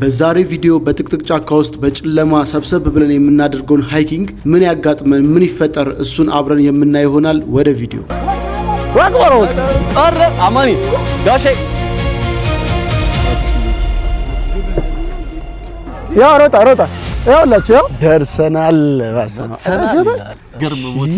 በዛሬ ቪዲዮ በጥቅጥቅ ጫካ ውስጥ በጨለማ ሰብሰብ ብለን የምናደርገውን ሃይኪንግ ምን ያጋጥመን ምን ይፈጠር እሱን አብረን የምናይ ይሆናል። ወደ ቪዲዮ ዋግባሮ አረ አማኒ ጋሼ ያ ሮጣ ያውላችሁ ያው ደርሰናል። ባስማ ገርም ቦታ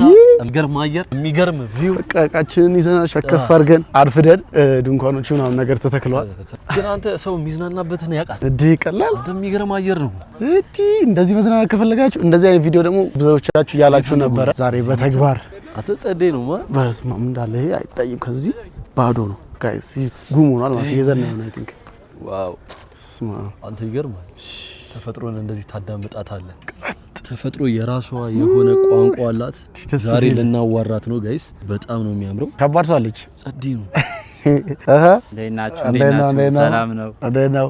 ገርም አየር የሚገርም ቪው ቀቃችንን ይዘናል። ሸከፍ አድርገን አርፍደን ድንኳኖቹ ምናምን ነገር ተተክለዋል። ግን አንተ ሰው የሚዝናናበትን ያውቃል እንዴ? ቀላል የሚገርም አየር ነው እንዴ? እንደዚህ መዝናናት ከፈለጋችሁ እንደዚህ አይነት ቪዲዮ ደግሞ ብዙዎቻችሁ ያላችሁ ነበር። ዛሬ በተግባር አተጸዴ ነው ማለት በስማ እንዳለ ይሄ አይታይም። ከዚህ ባዶ ነው ጋይስ፣ ጉም ሆኗል ማለት የዘነው ነው። አይ ቲንክ ዋው ስማ አንተ ይገርማል። ተፈጥሮን እንደዚህ ታዳምጣታለህ። ተፈጥሮ የራሷ የሆነ ቋንቋ አላት። ዛሬ ለናዋራት ነው ጋይስ። በጣም ነው የሚያምረው። ከባድ ሰው አለች። ጸዲ ነው እንደናችሁ ሰላም ነው እንደናው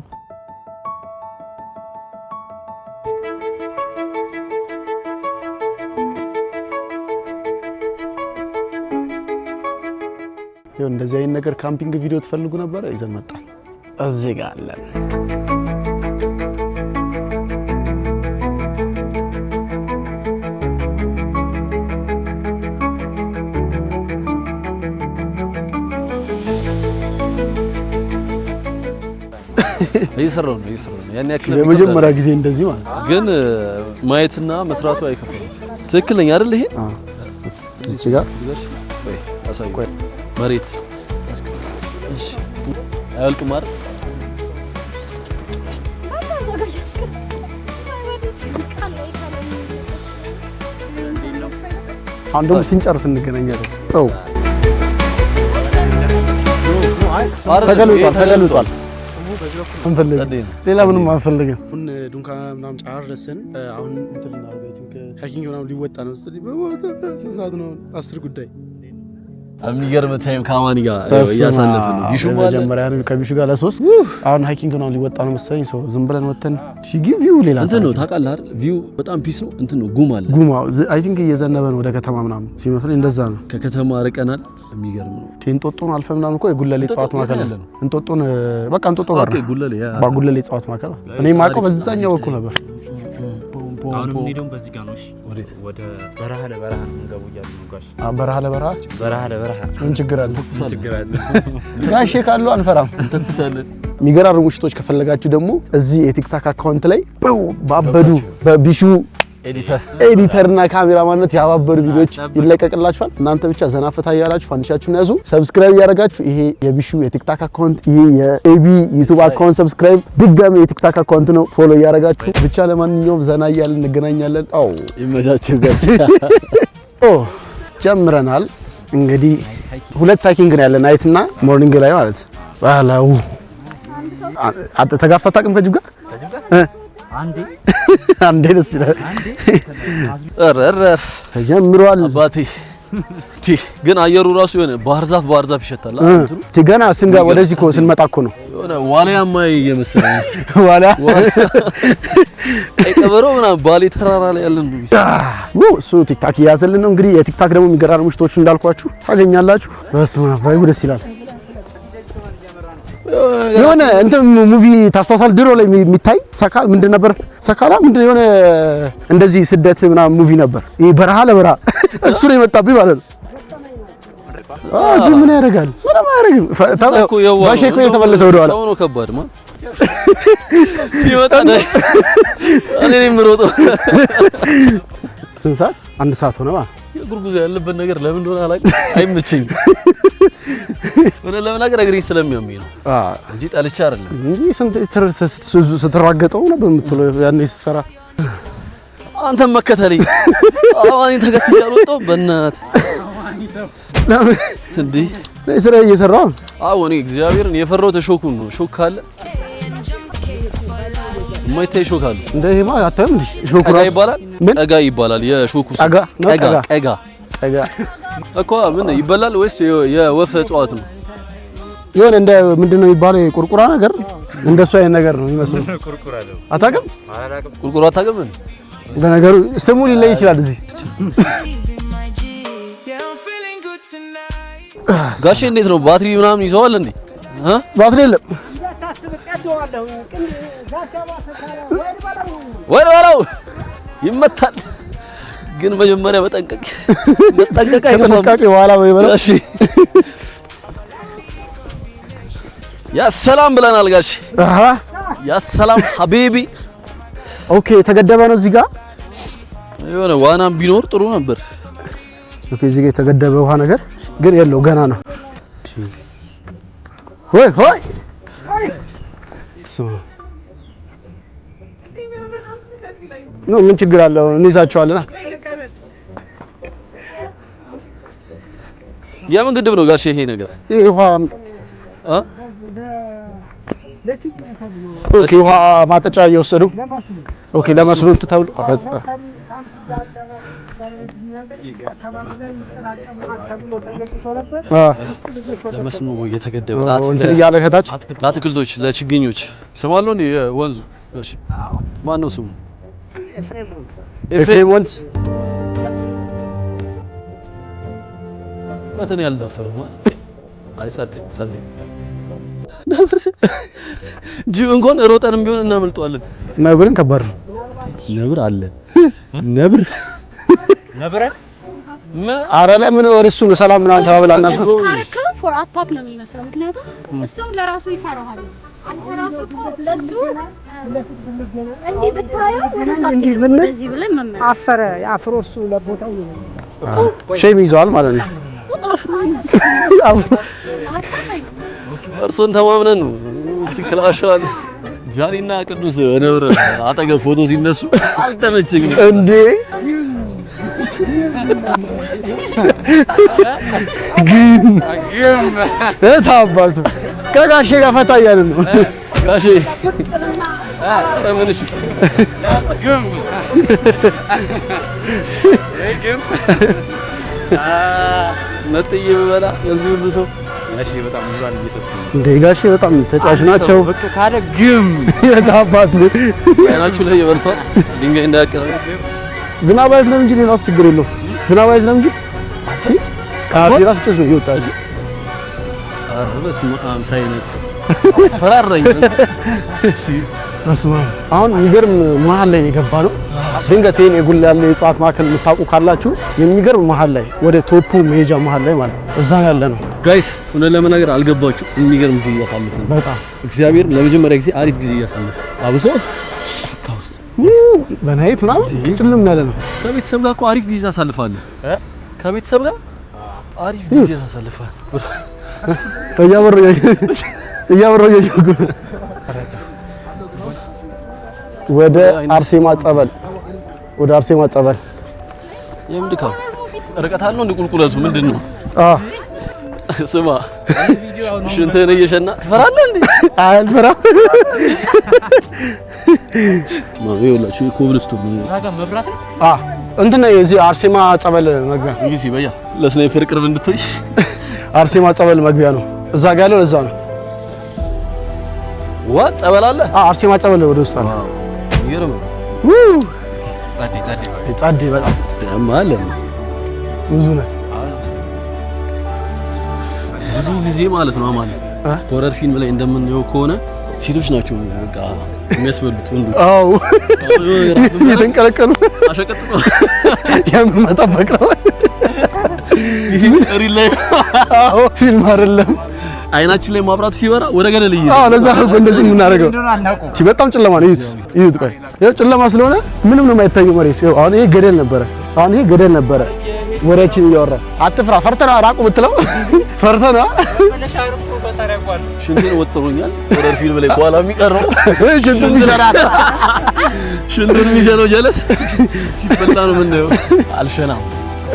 ይሁን። እንደዚህ አይነት ነገር ካምፒንግ ቪዲዮ ትፈልጉ ነበር ይዘን መጣን። እዚህ ጋር አለ እየሰራው ነው ያን ያክል ለመጀመሪያ ጊዜ እንደዚህ ማለት ግን ማየትና መስራቱ አይከፈም። ትክክለኛ አይደል? ይሄ እዚህ ጋር ወይ አሳይ መሬት እሺ አይልቅ ማር አንዱም ሲንጨርስ እንገናኛለን። አው ተገልጧል አንፈልግም። ሌላ ምንም አንፈልግም። አሁን ዱንካና ምናምን ጫርሰን አሁን እንትን እናደርጋለን። ሃይኪንግ ምናምን ሊወጣ ነው። ስለዚህ ስንት ሰዓት ነው? 10 ጉዳይ። የሚገርም ታይም ከአማኒ ጋር እያሳለፍን ነው። ቢሹ ማለት መጀመሪያ ከቢሹ ጋር ለ3 አሁን ሃይኪንግ ነው ሊወጣ ነው መሰለኝ። ሶ ዝም ብለን ወተን ሺጊ ቪው ሌላ እንትን ነው ታውቃለህ አይደል? ቪው በጣም ፒስ ነው። እንትን ነው ጉም አለ። ጉም አይ ቲንክ እየዘነበ ነው ወደ ከተማ ምናምን ሲመስለኝ እንደዛ ነው። ከከተማ ርቀናል። የሚገርም ነው። እንጦጦን አልፈ ምናምን እኮ የጉለሌ ጸዋት ማከለ እንጦጦን በቃ እንጦጦ ጋር ጉለሌ ጸዋት ማከለ እኔ ማቀው በዛኛው በኩል ነበር። አሁንም ሄዶም በዚህ ጋር ነው። እሺ ወደ በረሃ ለበረሃ እንገቡ ያሉ ጋሽ በረሃ ለበረሃ ምን ችግር አለ? ጋሼ ካሉ አንፈራም እንተኩሳለን። የሚገራርሙ ሽቶች ከፈለጋችሁ ደግሞ እዚህ የቲክታክ አካውንት ላይ ባበዱ በቢሹ ኤዲተርና ካሜራማንነት ያባበሩ ቪዲዮዎች ይለቀቅላችኋል። እናንተ ብቻ ዘናፈታ ያያላችሁ ፋንዲሻችሁን ያዙ። ሰብስክራይብ ያደርጋችሁ ይሄ የቢሹ የቲክታክ አካውንት ይሄ የኤቢ ዩቲዩብ አካውንት ሰብስክራይብ ድጋሚ የቲክታክ አካውንት ነው ፎሎ ያደርጋችሁ። ብቻ ለማንኛውም ዘና እያልን እንገናኛለን። አው ይመቻችሁ ጋር ጀምረናል። እንግዲህ ሁለት ሃይኪንግ ነው ያለን ናይት እና ሞርኒንግ ላይ ማለት ባላው ተጋፍታ ታቅም ከጅብ ጋር አንዴ ደስ ይላል። ተጀምሯል አባቴ። ግን አየሩ ራሱ የሆነ ባህር ዛፍ ይሸታል። ገና ስንጋ ወደዚህ እኮ ስንመጣ እኮ ነው የሆነ ዋልያማ እየመሰለኝ ዋልያ ቀበሮ ምናምን ባሌ ተራራ ላይ ያለን ነው። እሱ ቲክታክ ያዘልን ነው እንግዲህ። የቲክታክ ደግሞ የሚገራርሙ ሽቶች እንዳልኳችሁ ታገኛላችሁ። በስመ አብ ቫይቡ ደስ ይላል። የሆነ እንትን ሙቪ ታስታውሳል? ድሮ ላይ የሚታይ ሰካላ ምንድን ነበር? ሰካላ ምንድን የሆነ እንደዚህ ስደት ምናምን ሙቪ ነበር። ይሄ በረሃ ለበረሃ እሱ ነው የመጣብኝ ማለት ነው። አጂ ምን ያደርጋል? ምንም አያደርግም። ባሼ እኮ የተመለሰ ወደኋላ ሰው ነው ከባድ ማለት ሲወጣ ነው እኔ የምሮጠው። ስንት ሰዓት? 1 ሰዓት ሆነ ማለት የእግር ጉዞ ያለበት ነገር ለምን እንደሆነ አላውቅም። አይመቸኝም ወደ ለምናገር እግሬ ስለሚያመኝ ነው እንጂ ጠልቼ አይደለም። እንጂ ስንት ስትራገጠው ነው በምትለው ያኔ ሲሰራ አንተም መከተለኝ አዋኒ ተከትዬ አልወጣሁ በእናት ለምን እንዴ ስራ እየሰራው አሁን እግዚአብሔርን የፈራው ተሾኩን ነው። ሾክ ካለ የማይታይ ሾክ አለ እንደማ አታም እንዴ ሾክ ራስ ይባላል። ቀጋ ይባላል የሾኩ ቀጋ እኮ ምን ይበላል ወይስ የወፍ እጽዋት ነው? የሆነ እንደ ምንድነው የሚባለው ቁርቁራ ነገር እንደሱ አይነት ነገር ነው የሚመስለው። ቁርቁራ ነው አታውቅም? ቁርቁራ አታውቅም? በነገሩ ስሙ ሊለይ ይችላል። እዚህ ጋሼ እንዴት ነው? ባትሪ ምናምን ይዘዋል እንዴ? ባትሪ የለም ወይ በለው ይመታል። ግን መጀመሪያ መጠንቀቅ ከጥንቃቄ በኋላ ወይ በለው። እሺ ያ ሰላም ብለናል ጋሽ። አሃ ያ ሰላም ሐቢቢ። ኦኬ የተገደበ ነው እዚህ ጋር የሆነ ዋናም ቢኖር ጥሩ ነበር። ኦኬ እዚህ ጋር የተገደበ ውሃ ነገር ግን የለው ገና ነው። ሆይ ሆይ ነው ምን ችግር አለው? እንይዛቸዋለና። የምን ግድብ ነው ጋሽ ይሄ ነገር? ይሄ ውሃ ኦኬ ውሃ ማጠጫ እየወሰዱ ኦኬ ለመስኖ ተብሎ ለመስኖ እየተገደበ እንትን እያለ ከታች ለአትክልቶች ለችግኞች ስማለው እንዴ ወንዙ? እሺ ማን ነው ስሙ? ኤፍሬም ወንዝ ማተን ያልደፈረው አይጸልይ ጅብ እንኳን ሮጠንም ቢሆን እናመልጠዋለን። ነብርን ከባድ ነው። ነብር አለ ነብር ኧረ ለምን ወደ እሱ ነው ሰላም ምናምን ተባብላና ፎር አታክ ነው የሚመስለው። ምክንያቱም እሱም ለራሱ ይፈራሃል። አንተ ራሱ ለሱ እንዴ ብታየው እንደዚህ ብለን መመለስ አፈረ ያፍሮ እሱ ለቦታው ሼም ይዘዋል ማለት ነው። እርሱን ተማምነን ነው ችክላሻል። ጃኒና ቅዱስ ነብር አጠገብ ፎቶ ሲነሱ አልተመቸኝም እንዴ ግን ታባሱ ከጋሼ ጋር ፈታ እያልን ነው። ጋሼ አረምንሽ ግም ነጥዬ በበላ የዚህ ሁሉ ሰው ጋሼ በጣም ብዙን እየሰጡ እንዴ ጋሼ በጣም ተጫዋች ናቸው። በቃ ካለ ግም የታባት ነው አይናችሁ ላይ የበርቷል። ድንጋይ እንዳያቀረ ዝናብ አይደለም እንጂ ሌላስ ችግር የለውም። ዝናብ አይደለም እንጂ ካፊራ ፍጭት ነው ይወጣል። በስመ አብ ሳይነስ አስፈራራኝ። በስመ አብ አሁን የሚገርም መሀል ላይ የገባ ነው። ድንገት ይሄን የጉላሌ የእጽዋት ማዕከል የምታውቁ ካላችሁ የሚገርም መሀል ላይ ወደ ቶፑ መሄጃ መሀል ላይ ማለት እዛ ያለ ነው። ጋይስ እውነት ለመናገር አልገባችሁ። የሚገርም ጊዜ እያሳለፈ ነው። በጣም እግዚአብሔር ለመጀመሪያ ጊዜ አሪፍ ጊዜ እያሳለፈ አብሶ ጫካ ውስጥ በናይት ምናምን ጭልም ያለ ነው። ከቤተሰብ ጋር እኮ አሪፍ ጊዜ ታሳልፋለህ። ከቤተሰብ ጋር አሪፍ ጊዜ ታሳልፋለህ። እያበረው ወደ አርሴማ ጸበል የምድካው ርቀት አለው እንደ ቁልቁለቱ ምንድን ነው? ስማ ሽንትህን እየሸና ትፈራለህ እንዴ? አልፈራም። ይኸውላችሁ ኮብልስቶን እንትን ነው የዚህ አርሴማ ጸበል መግቢያ እንግዲህ በያ ለስናይፐር ቅርብ እንድትይ አርሴማ ጸበል መግቢያ ነው። እዛ ጋር ያለው ለዛ ነው። ዋት ጸበል አለ? አርሴማ ጸበል ወደ ውስጥ አለ። ይገርም ጻዴ በጣም ደማለ ብዙ ነው። ብዙ ጊዜ ማለት ነው አማን ሆረር ፊልም ላይ እንደምናየው ከሆነ ሴቶች ናቸው በቃ የሚያስበሉት ወንዶች። አዎ የተንቀለቀሉ አሸቀጥጦ የምመጣበቅ ነው። ይሄ ሪል ላይ አዎ ፊልም አይደለም። አይናችን ላይ ማብራቱ ሲበራ ወደ ገደል ይይዝ። አዎ ለዛ ነው እንደዚህ የምናደርገው። በጣም ጨለማ ነው። ይዩት ቆይ ይሄ ጨለማ ስለሆነ ምንም ነው የማይታየው መሬት። አሁን ይሄ ገደል ነበረ። ወሬችን እያወራ አትፍራ ፈርተና ራቁ ብትለው ፈርተና ሽንቱን ወጥሮኛል። ሆረር ፊልም ላይ በኋላ የሚቀረው ሽንቱን የሚሸነው ጀለስ ሲበላ ነው የምናየው። አልሸናም።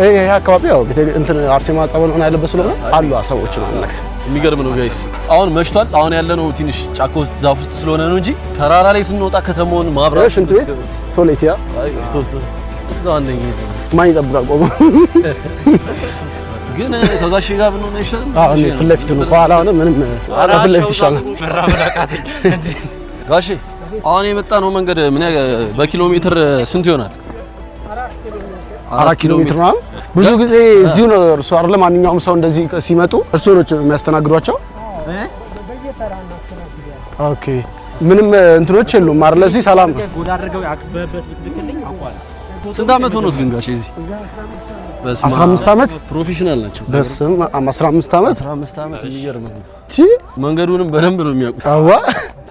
ይሄ አካባቢ ያው እንትን አርሴማ ጸበል ሆነ ያለበት ስለሆነ አሉ ሰዎች ነው ነገር የሚገርም ነው ጋይስ። አሁን መሽቷል። አሁን ያለነው ትንሽ ጫካ ውስጥ ዛፍ ውስጥ ስለሆነ ነው እንጂ ተራራ ላይ ስንወጣ ከተማውን ማብራት ሽንት ቤት ቶሌት ያ እዛው አንደኛ ማን ይጠብቃል ቆሞ ግን ከጋሼ ጋር ብንሆን አይሻልም? አዎ እኔ ፊት ለፊት ነው ከኋላ ሆነ ምንም ከፊት ለፊት ይሻላል። ጋሼ አሁን የመጣ ነው መንገድ ምን በኪሎ ሜትር ስንት ይሆናል? 4 ኪሎ ሜትር ነው። ብዙ ጊዜ እዚሁ ነው እርሱ አይደለ ማንኛውም ሰው እንደዚህ ሲመጡ እርሱ ነው የሚያስተናግዷቸው። ኦኬ ምንም እንትኖች የሉም አይደል? እዚህ ሰላም ነው። ጎዳ አድርገው ያክበበት ብትልክልኝ አውቋል። ስንት ዓመት ሆኖት ግን ጋሼ እዚህ? 15 ዓመት ፕሮፌሽናል ናቸው። በስም 15 ዓመት 15 ዓመት የሚገርም ነው። ቺ መንገዱንም በደንብ ነው የሚያውቁት። አዋ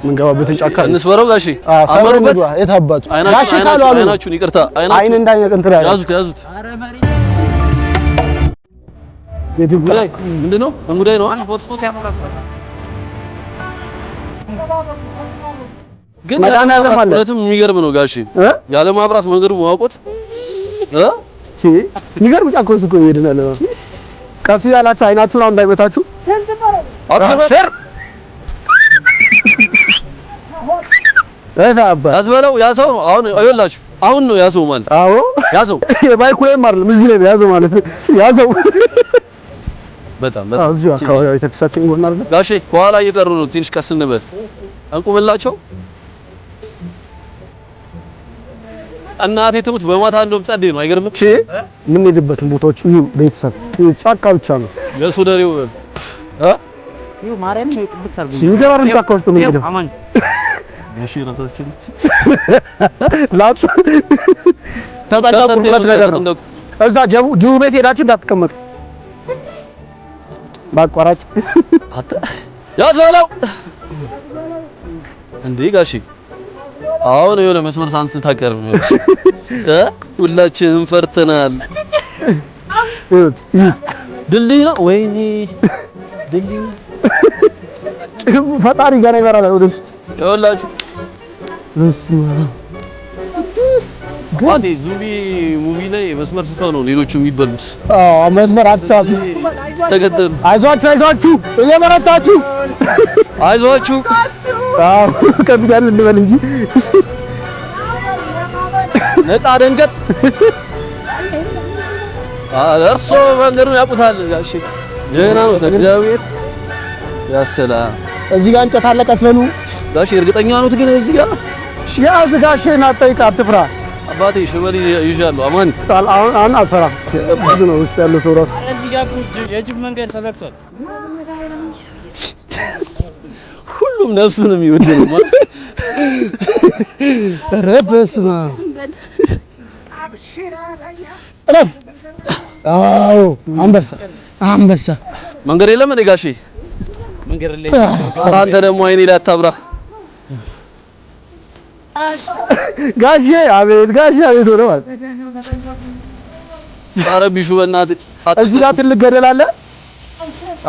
ምንገባበት ጫካ እንስበረው ጋሼ አመሩበት የታባቱ ጋሼ ካሉ አሉ አይናችሁን ይቅርታ አይን እንዳይነቅ እንትን ያዙት ያዙት። አረ መሪ የትጉዳይ ምንድነው? እንጉዳይ ነው ፎቶ ያመጣው ግን መድኃኒዓለም አለ። ሁለቱም የሚገርም ነው ጋሼ ያለ ማብራት መንገዱ ማውቆት ቺ የሚገርም ጫካ ውስጥ እኮ ይሄድናል። ቀስ ያላችሁ አይናችሁን አሁን እንዳይመታችሁ አትሰር እታባ ያዝበለው ያሰው አሁን አይወላችሁ አሁን ነው ያሰው ማለት አዎ ያሰው የባይኩ ላይ አይደለም እዚህ ላይ ያዘው ማለት ያዘው በጣም እዚሁ አካባቢ የተከሳችን ጎና አይደል ጋሼ በኋላ እየቀሩ ነው። ትንሽ ቀስ እንበል እንቁምላቸው እናቴ ትሙት በማታ እንደውም ጸዴ ነው። አይገርምም? እሺ ምን ሄድበትን ቦታዎች እዩ። ቤተሰብ ጫካ ብቻ ነው የሱ ደሬው ይሁ ማርያም ነው ይጥብታል። ሲገባን ጫካ ውስጥ ነው ሄደው አማን ጋሼ ራሳችን ላጥ ተጣጣቁበት ነገር ነው። እዛ ጅቡ ቤት ሄዳችሁ እንዳትቀመጡ ባቋራጭ ያዝበለው እንዴ ጋሼ አሁን የሆነ መስመር ሳንስት ታቀርም ነው ሁላችንም ፈርተናል። ድልድይ ነው ወይኔ ድልድይ ፈጣሪ ጋር ይበራል ወደስ ይኸውላችሁ እስማ ጋዲ ዙቢ ሙቪ ላይ መስመር ስተው ነው ሌሎቹ የሚበሉት። አዎ መስመር አትሳቱ። ተከተሉ። አይዟችሁ አይዟችሁ እየበረታችሁ አይዟችሁ። አዎ ከብዳን እንበል እንጂ ነጣ ደንገጥ እርሶ መንገዱን ያውቁታል ጋሼ። ጀና ነው እግዚአብሔር ያሰላም። እዚህ ጋር እንጨት አለ ቀስ በሉ ጋሼ። እርግጠኛ ነው ግን እዚህ ጋር ያዝ ጋሼን አትጠይቅ አትፍራ። አባቴ ሽመል ይዣለሁ አማን አሁን አልፈራም። ብዙ ነው ውስጥ ያለው ሰው ራሱ እዚህ ጋር የጅብ መንገድ ተዘግቷል። ሁሉም ነፍሱን የሚወደው ማለት ኧረ በስመ አብ እረፍ። አዎ አንበሳ መንገድ የለም እንደ ጋሼ መንገድ ላይ አንተ ደግሞ አይኔ ላይ አታብራ ጋሼ። አቤት ጋሼ አቤት ሆነ ማለት ኧረ ቢሹ በእናትህ እዚህ ጋር ትልቅ ገደል አለ።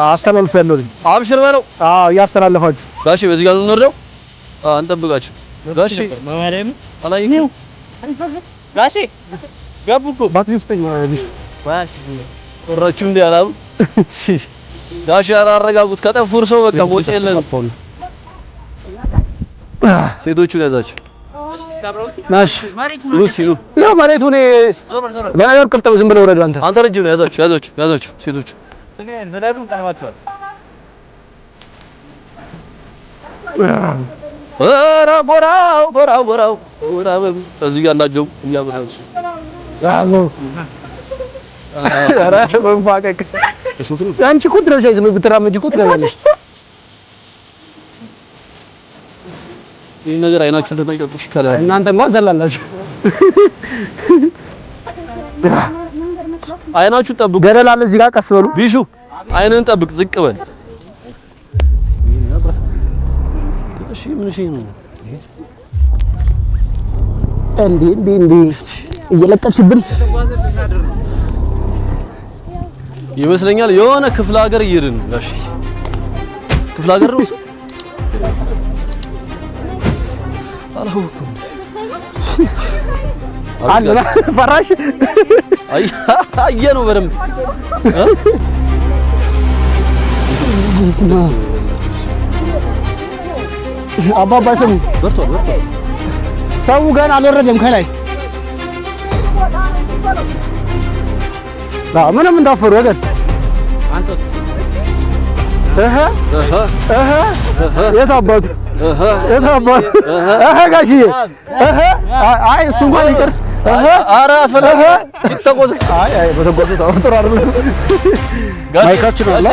አስተላልፍ ያለው አብሽር በለው። አዎ እያስተላለፋችሁ ጋሼ በዚህ ጋር ነው የምንወርደው። እንጠብቃችሁ ጋሼ። ማርያም አላየኸው ጋሼ ገቡ እኮ ባትሪ ውስጠኝ ማለት ነው። ወራችሁ እንደ ያላሉ ጋሼ አራረጋጉት። ከጠፉር ሰው በቃ ሞጭ የለም። ሴቶቹን ያዛችሁ ናሽ ሉሲ ሉ ያው መሬቱ እኔ ለነገር ቅርጥም ዝም ብለው ወረዱ። አንተ ረጅም ነው። ያዛችሁ ሴቶቹ እኔ ዘላለም ታማቷል። ወራ ቦራው እዚህ ጋር እንዳጀው እያበራችሁ ያው አራስ መንፋቀቅ አንቺ እኮ ድረሻ ይዘህ ብትራመጂ እኮ ትገባለሽ። ይሄ ነገር አይናችሁን ተጠንቀቁሽ ይካላል። እናንተማ ዘላላችሁ። አይናችሁን ጠብቁ። ገደል አለ እዚህ ጋር ቀስ በሉ። ቢሹ አይንን ጠብቅ፣ ዝቅ በል። እሺ ምን እሺ ነው እንዴ እየለቀቅሽብን ይመስለኛል። የሆነ ክፍለ ሀገር እየሄድን ነው ጋሼ። ክፍለ ሀገር ነው እሱ አላወኩም። አለና ፈራሽ አየነው በደምብ አባባ ሰሙ በርቷል። ሰው ገና አልወረደም ከላይ ምንም እንዳፈሩ ወገን የት አባቱ ጋሽዬ አይ እሱ እንኳን ይቅር ኧረ አስፈላጊ ይተቆስ። አይ በተቆጡት አውጥራ አይደለም ማይካችን አለ።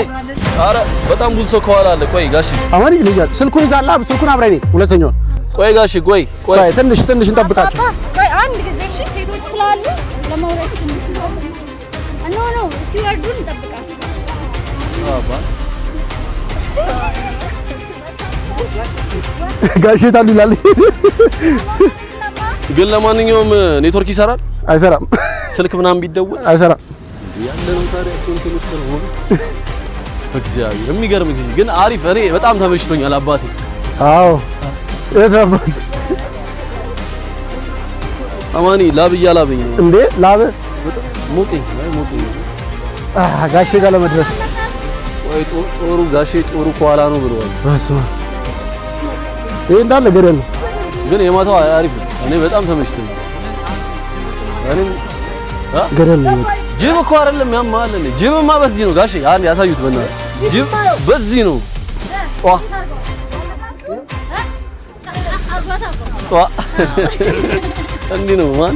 ኧረ በጣም ብዙ ሰው ከኋላ አለ። ቆይ ጋሼ አሁን ይልኛል። ስልኩን ይዛላ ስልኩን አብረኝ ነኝ። ሁለተኛውን ቆይ ጋሼ ቆይ ትንሽ እንጠብቃቸው። ቆይ አንድ ጊዜ እሺ፣ ሴቶች ስላሉ ለማውራት ትንሽ ነው ሲወርዱ እንጠብቃቸው። አባ ጋሼ ታሉ ይላል። ግን ለማንኛውም ኔትወርክ ይሰራል አይሰራም? ስልክ ምናምን ቢደውል አይሰራም። ያለነው ታዲያ ኮንቲኒውስ ነው። በእግዚአብሔር የሚገርም ጊዜ ግን አሪፍ። እኔ በጣም ተመችቶኛል አባቴ። አዎ እተባት አማኒ ላብ እያላበኝ ነው እንዴ? ላብ ሞቀኝ ጋሼ ጋር ለመድረስ ወይ ጦሩ ጋሼ ጦሩ ከኋላ ነው ብለዋል። በስመ አብ ይሄ እንዳለ ገደል ነው። ግን የማታው አሪፍ ነው። እኔ በጣም ተመችቶኛል። እኔም ገደል ነው። ጅብ እኮ አይደለም ያማል እንዴ? ጅብማ በዚህ ነው ጋሼ። አንድ ያሳዩት በእናትህ ጅብ በዚህ ነው። ጧ እንዲህ ነው ማን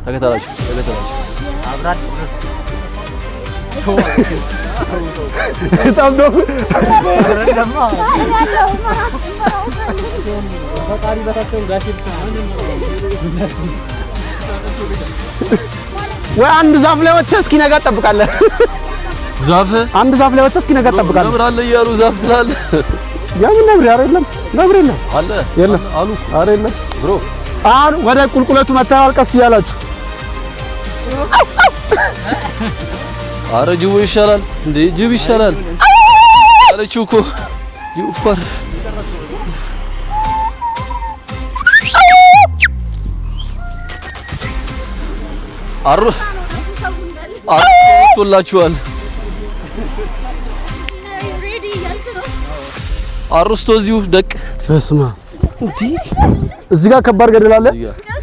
ተከታታላችሁ አብራድ በጣም ነው ወይ አንድ ዛፍ ላይ ወጥተህ እስኪነጋ ትጠብቃለህ። ዛፍ አንድ ዛፍ ላይ ወጥተህ እስኪነጋ ትጠብቃለህ። ነብር አለ እያሉ ዛፍ ትላለህ። ያምን ነብር አይደለም ነብር የለም አለ የለም አሉ አይደለም ብሮ አሁን ወደ ቁልቁለቱ መተናል። ቀስ እያላችሁ አረ ጅቡ ይሻላል እንዴ? ጅብ ይሻላል አለችው እኮ ይውፈር አሮቶላችኋል። አሮስቶ እዚሁ ደቅ በስማ እንዴ! እዚህ ጋር ከባድ ገደል አለ።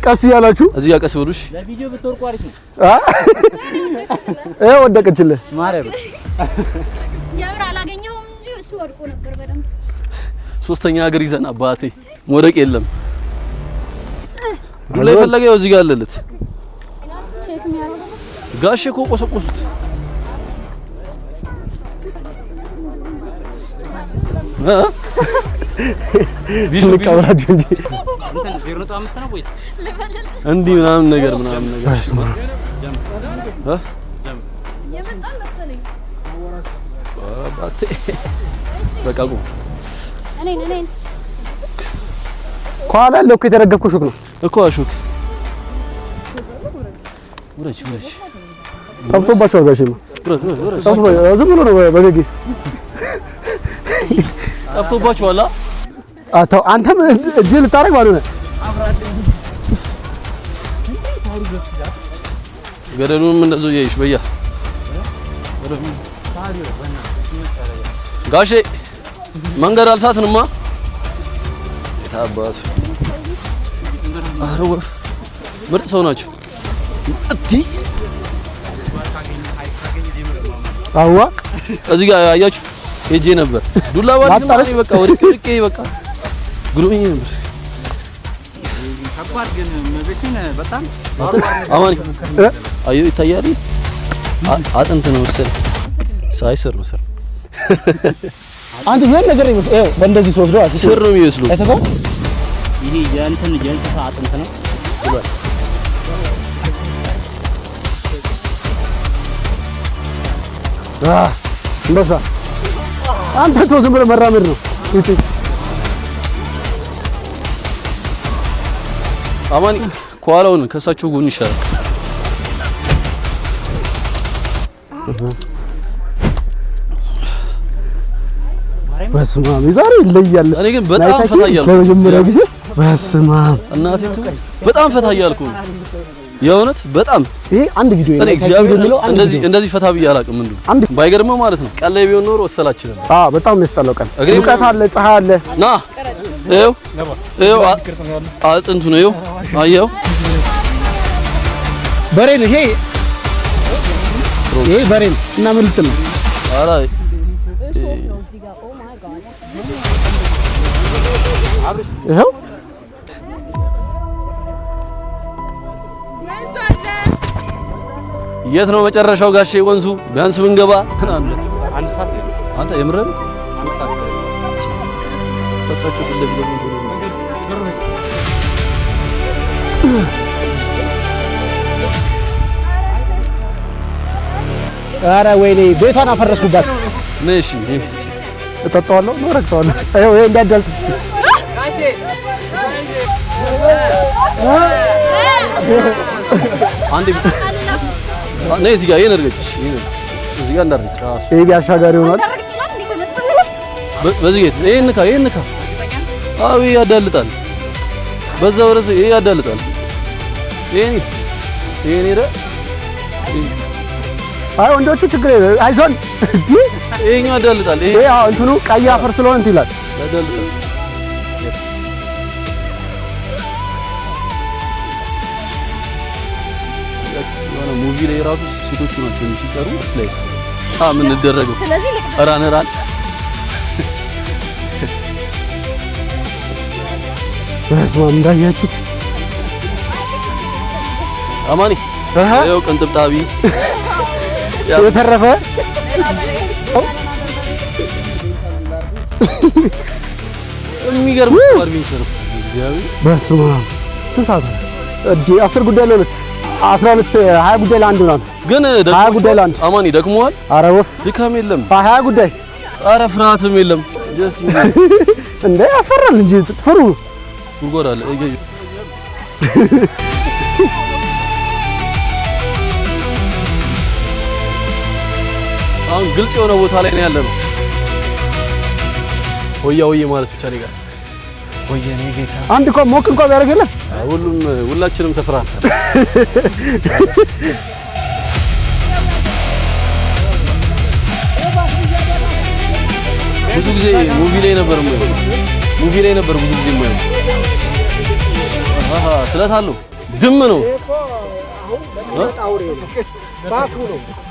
ቀስ እያላችሁ እዚህ ጋር ቀስ ብሉሽ ለቪዲዮ ብትወርቁ አሪፍ ነው። ወደቀችልህ ማረብ የምር አላገኘሁም እንጂ እሱ ወድቆ ነበር በደንብ። ሶስተኛ ሀገር ይዘን አባቴ መውደቅ የለም። ዱላ የፈለገ ያው እዚህ ጋር አለለት። ቼክ የሚያደርገው ጋሼ እኮ ቆሰቆሱት። ቢሹ ልቀበላችሁ እንጂ እንትን 0.5 ነው ወይስ እንዲህ ምናምን ነገር በስማ የመጣ መሰለኝ። አባቴ በቃ ቁም። እኔን ከኋላ ያለው እኮ የተረገፍኩ ሹክ ነው እኮ አሹክ ውረጅ ጠፍቶባቸዋል። ጋሼ ነው ውረጅ ዝም ብሎ ነው በገጊስ ጠፍቶባቸዋል። አታው አንተም እጅ ልታረግ ባልሆነ ገደሉንም እንደዚህ ያይሽ በያ ጋሼ መንገድ አልሳትንማ የታባቱ አረ ወፍ ምርጥ ሰው ናቸው። እዲ አዋ እዚህ ጋር አያችሁ ሄጄ ነበር ዱላ ባልሽ በቃ ወድቄ በቃ ግሩኝ ነበር። ከባድ ግን መቤቴን በጣም አማኒ አዩ ይታያል። አጥንት ነው መሰለኝ ሳይስር ነው ስር አንተ ይሄን ነገር ይመስል ይሄ በእንደዚህ ሶስት ነው ስር ነው የሚመስለው። አይተኸው ይሄ የእንስሳ አጥንት ነው ብሏል። እንደዛ አንተ ተው ዝም ብለህ መራመድ ነው ውጪ። አማኒ ከኋላውን ከሳቸው ጎን ይሻላል። በስመ አብ ዛሬ ይለያል። እኔ ግን በጣም ፈታ እያልኩ ለመጀመሪያ ጊዜ በስመ አብ እናቴ በጣም ፈታ እያልኩ የእውነት በጣም ይሄ አንድ ቪዲዮ እኔ እግዚአብሔር እንደዚህ ፈታ ብዬ አላውቅም። እንዴ ባይገርምህ ማለት ነው ቀን ላይ ቢሆን ኖሮ ወሰላችን። በጣም የሚያስጠላው ቀን ሙቀት አለ፣ ፀሐይ አለ። ና ይኸው አጥንቱ ነው ይኸው አየኸው። በሬ ነው ይሄ በሬ ነው እና ምን ልትል ነው? ኧረ ይኸው የት ነው መጨረሻው ጋሼ ወንዙ? ቢያንስ ብንገባ አንድ ሰዓት ነው። አንተ የምረን አንድ ሰዓት ተሳቸው ፍለግ ደግሞ ኧረ ወይኔ ቤቷን አፈረስኩባት። ነሽ እጠጣዋለሁ ነው ረግጠዋለሁ። አይው ይሄ እንዳዳልጥሽ አንዴ ነይ እዚህ ጋር ይሄን አድርገሽ እዚህ ጋር እንዳርግሽ። ይሄ ቢያሻጋሪ ሆኗል። በዚህ ጋር ይሄን ንካ አዎ ያዳልጣል። በዛ ወረሰ ይሄ ያዳልጣል። ይሄን ሄደ። አይ ወንዶቹ ችግር የለም አይዞን። ይሄኛው ያዳልጣል። ይሄ አዎ እንትኑ ቀይ አፈር ስለሆነ እንትን ይላል ያዳልጣል። ሙቪ ላይ ራሱ ሴቶቹ ናቸው ሲቀሩ ስላይስ ምን እንደረገው ራን በስማም እንዳያችሁት አማኒ ያው ቅንጥብጣቢ የተረፈ የሚገርም አድቬንቸር እግዚአብሔር በስማም ስንት ሰዓት ነው? 10 ጉዳይ ለሁለት 12 20 ጉዳይ ለአንድ ነው። ግን 20 ጉዳይ ለአንድ አማኒ ደክሞዋል። ኧረ ወፍ ድካም የለም። 20 ጉዳይ ኧረ ፍርሃትም የለም። ጀስት እንደ ያስፈራል እንጂ ትፈሩ ጉርጓድ አለ። አሁን ግልጽ የሆነ ቦታ ላይ ነው ያለነው። ሆያ ሆዬ ማለት ብቻ ነው ይጋር ሆዬ ነው ጌታ። አንድ እኮ ሞክ እንኳን ቢያደርግልህ ሁላችንም ተፈራርተን ብዙ ጊዜ ሙቪ ላይ ነበር ብዙ ጊዜ ማለት ስለት አለው ድም ነው።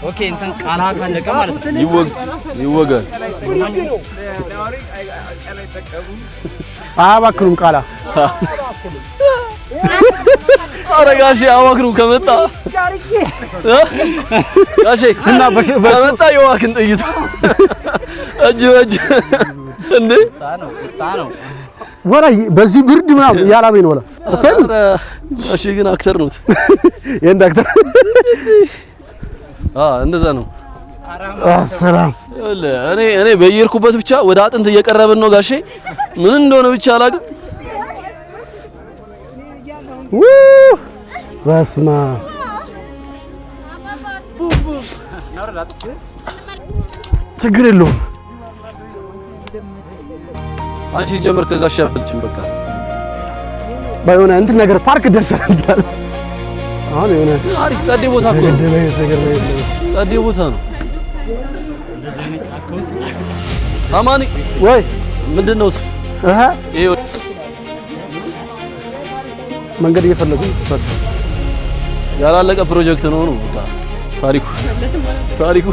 ኦኬ እንትን ቃላ ካለቀ ማለት ነው ይወጋል። አያባክኑም ቃላ ኧረ ጋሼ አዋክኑ ከመጣ ጋሼ እና ከመጣ የዋክን ጥይት እጅ በእጅ እንዴ ነው ወራ በዚህ ብርድ ምናምን ያላመኝ ነው ወላ እሺ ግን አክተር ነው የእንደ አክተር እንደዛ ነው። አሰላም እኔ በየርኩበት ብቻ ወደ አጥንት እየቀረብን ነው ጋሼ ምን እንደሆነ ብቻ አላውቅም። በስማ ችግር የለውም። አንቺ ጀመር ከጋሼ አልጭም በቃ ባይሆነ እንትን ነገር ፓርክ ደርሰናል። አሁን የሆነ አሪፍ ጸዴ ቦታ እኮ ጸዴ ቦታ ነው። አማኒ ወይ ምንድነው እሱ? ይሄ መንገድ እየፈለጉ እሳቸው ያላለቀ ፕሮጀክት ነው በቃ ታሪኩ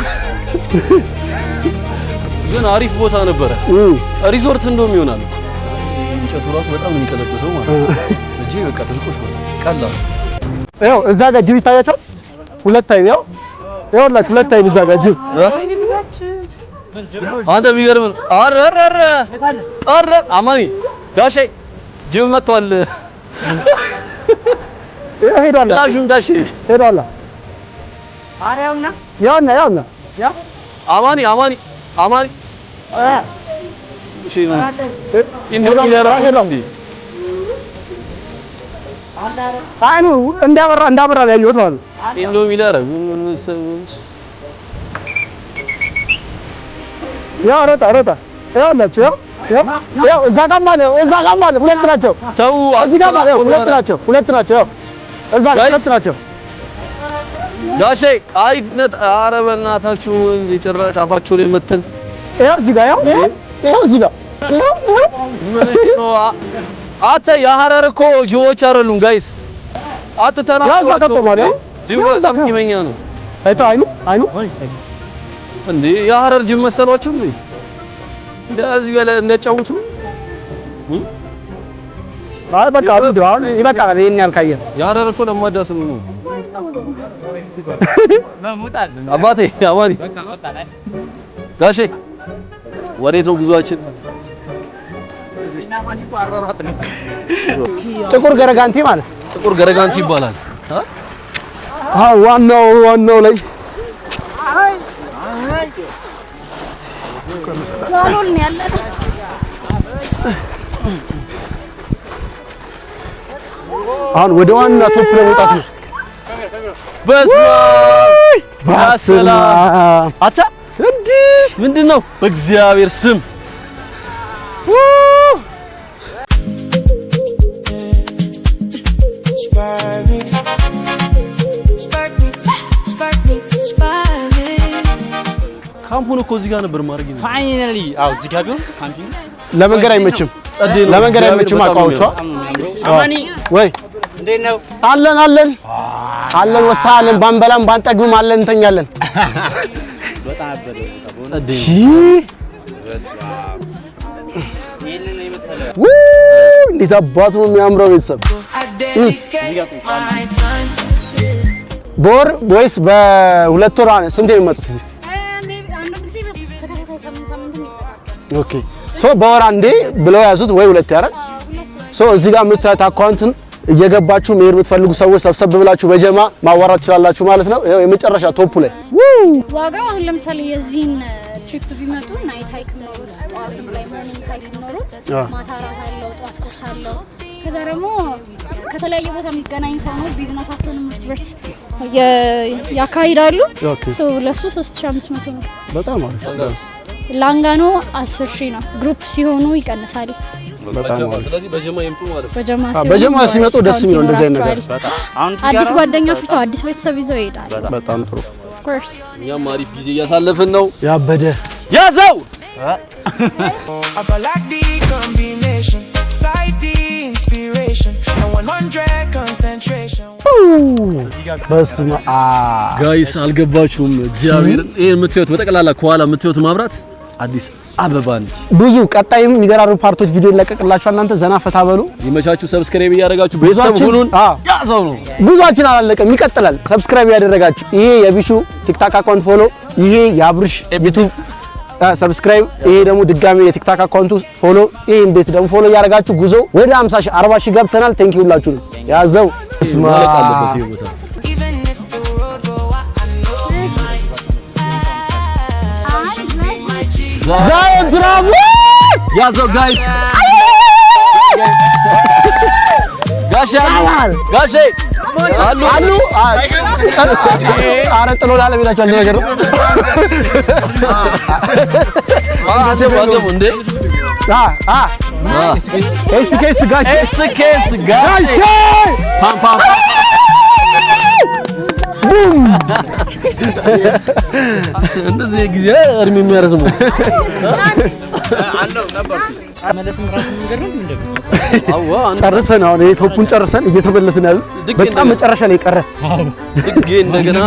ግን አሪፍ ቦታ ነበረ። ሪዞርት እንደውም ይሆናል። እንጨቱ ራሱ በጣም ነው የሚቀዘቅዘው ማለት ነው። እጂ በቃ ድርቆሽ ነው ቀላል። ያው እዛ ጋር ጅብ ይታያቸዋል። ሁለት አይን ያውላችሁ ሁለት አይን እዛ ጋር ጅብ አንተ የሚገርም ነው። አረ አማኒ ጋሼ ጅብ መጥቷል። ሄዷል ጋሼ ሄዷል። አሪያውና ያውና አማኒ እሺ ነው አይኑ እንዳበራ ላይ ያዩት ማለት ኢንዶሚላር ያው ረታ ያውላችሁ ያው እዛ ጋር ማለት ሁለት ናቸው። ተው እዚህ ጋር ማለት ሁለት ናቸው። እዛ ሁለት ናቸው። ጋሼ አይነት ኧረ በእናታችሁ ጭራሽ አፋችሁ ላይ መተን ይኸው እዚህ ጋር ይኸው እዚህ ጋር አተ የሐረር እኮ ጅቦች አይደሉም ጋይስ። ያዛቀጠው ማለት ጅብ በጣም ቂመኛ ነው። አይታ አይኑ እንዴ የሐረር ጅብ መሰሏችሁ እንዴ? እንደዚህ በለ እንደጫውቱ አይ በቃ አሁን ይበቃል። ይሄን ያልካየ የሐረር እኮ ለማዳ ስም ነው። አባቴ አማኒ ጋሼ ወዴት ነው ጉዟችን? ጥቁር ገረጋንቲ ማለት ጥቁር ገረጋንቲ ይባላል። ዋናው ላይ ዛሎን ያለ አሁን ወደ ዋና ቶፕ ለመውጣት ነው። በስመ አብ አታ እንዴ ምንድነው? በእግዚአብሔር ስም ካምፑን እኮ እዚህ ጋር ነበር ማድረግ ነው። ፋይናሊ አው እዚህ ጋር ቢሆን ካምፒንግ ለመንገድ አይመችም። ለመንገድ አይመችም። አቋዎቿ አማኒ ወይ እንዴት ነው? አለን ወሳለን ባንበላም ባንጠግብም አለን እንተኛለን። በጣም አበደ ጸደይ እንዴት አባቱ ነው የሚያምረው ቤተሰብ። በወር ወይስ በሁለት ወር ስንት የሚመጡት እዚህ? ኦኬ ሶ በወር አንዴ ብለው ያዙት ወይ ሁለት ያረግ ሶ እዚህ ጋር የምታዩት አካውንትን እየገባችሁ መሄድ የምትፈልጉ ሰዎች ሰብሰብ ብላችሁ በጀማ ማዋራት ትችላላችሁ ማለት ነው። ይሄው የመጨረሻ ቶፑ ላይ ዋጋው አሁን ለምሳሌ የዚህን ትሪፕ ቢመጡ ናይት ሃይክ ነው ጠዋት ላይ ሞርኒንግ ሃይክ ነው ማታ ራት አለው ጠዋት ቁርስ አለው። ከዛ ደግሞ ከተለያየ ቦታ የሚገናኝ ሰው ነው ቢዝነሳቸውን እርስ በርስ ያካሂዳሉ። ሶ ለሱ 3500 ነው። በጣም አሪፍ። ላንጋኖ 10000 ነው። ግሩፕ ሲሆኑ ይቀንሳል። በጣም አሪፍ። ስለዚህ በጀማ ይምጡ ማለት ነው። በጀማ ሲመጡ ደስ የሚለው እንደዚህ አይነት ነገር አዲስ ጓደኛ ፍርተው አዲስ ቤተሰብ ይዘው ይሄዳል። በጣም ጥሩ። ኦፍ ኮርስ እኛም አሪፍ ጊዜ እያሳለፍን ነው። ያበደ ያዘው በስመ አብ ጋይስ አልገባችሁም? እግዚአብሔርን ይሄን የምትዩት በጠቅላላ ከኋላ የምትዩት ማብራት አዲስ አበባ ነች። ብዙ ቀጣይም የሚገራሩ ፓርቶች ቪዲዮ ይለቀቅላችኋል። እናንተ ዘና ፈታ በሉ። ይመቻችሁ። ሰብስክራይብ እያደረጋችሁ ቤተሰብ ሁኑን። ያዘው ነው ጉዟችን አላለቀም፣ ይቀጥላል። ሰብስክራይብ ያደረጋችሁ ይሄ የቢሹ ቲክታክ አካውንት ፎሎ፣ ይሄ የአብርሽ ዩቲዩብ ሰብስክራይብ፣ ይሄ ደግሞ ድጋሚ የቲክታክ አካውንቱ ፎሎ፣ ይሄን ቤት ደግሞ ፎሎ እያደረጋችሁ ጉዞ ወደ 50 ሺህ 40 ሺህ ገብተናል። ቴንኪው ሁላችሁ ነው ያዘው እስማ ዛሬ ድራሙ ያዘው ጋይስ ጋሼ አሉ ኧረ ጥሎ ላለቤታቸው አንድ ነገር ነው። አዘሙ እንዴ ኤስኬስ ጋሼ ፓም ፓም ቡም እንደዚህ ጊዜ እርም የሚያረዝሙ አለው ነበር። ጨርሰን አሁን የቶፑን ጨርሰን እየተመለስን ያለ በጣም መጨረሻ ላይ ቀረ። ድጌ እንደገና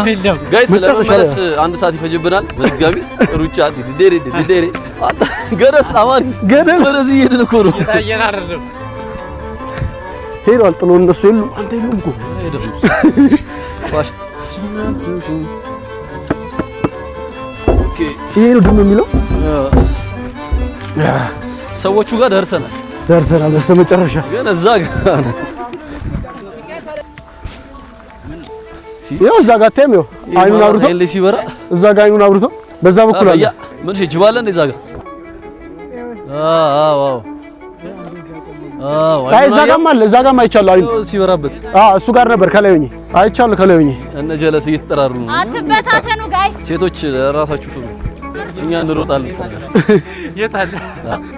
ጋይስ ለመመለስ አንድ ሰዓት ይፈጅብናል። በድጋሚ ሩጫ ዲዴሬ ገደል አማን ገደል ወደዚህ እየሄድን እኮ ነው። ይታየን አይደለም ሄዷል። ጥሎ እነሱ የሉም አንተ የሉም እኮ ኦኬ ይሄ ነው ድም የሚለው ሰዎቹ ጋር ደርሰናል በስተመጨረሻ ግን እዛ ጋር ይኸው እዛ ጋር ተም ይኸው አይኑን አብርቶ ሲበራ እዛ ጋር አይኑን አብርቶ በዛ በኩል አለ ምን ጅባለ እንደ እዛ ጋር እዛ ጋርም አለ እዛ ጋርም አይቻለሁ አይኑ ሲበራበት እሱ ጋር ነበር ከላይ ሆኜ አይቻለሁ ከላይ ሆኜ እነ ጀለስ እየተጠራሩ ነው አትበታተኑ ጋይስ ሴቶች ራሳችሁ ፍሩ እኛ እንሮጣለን የታለ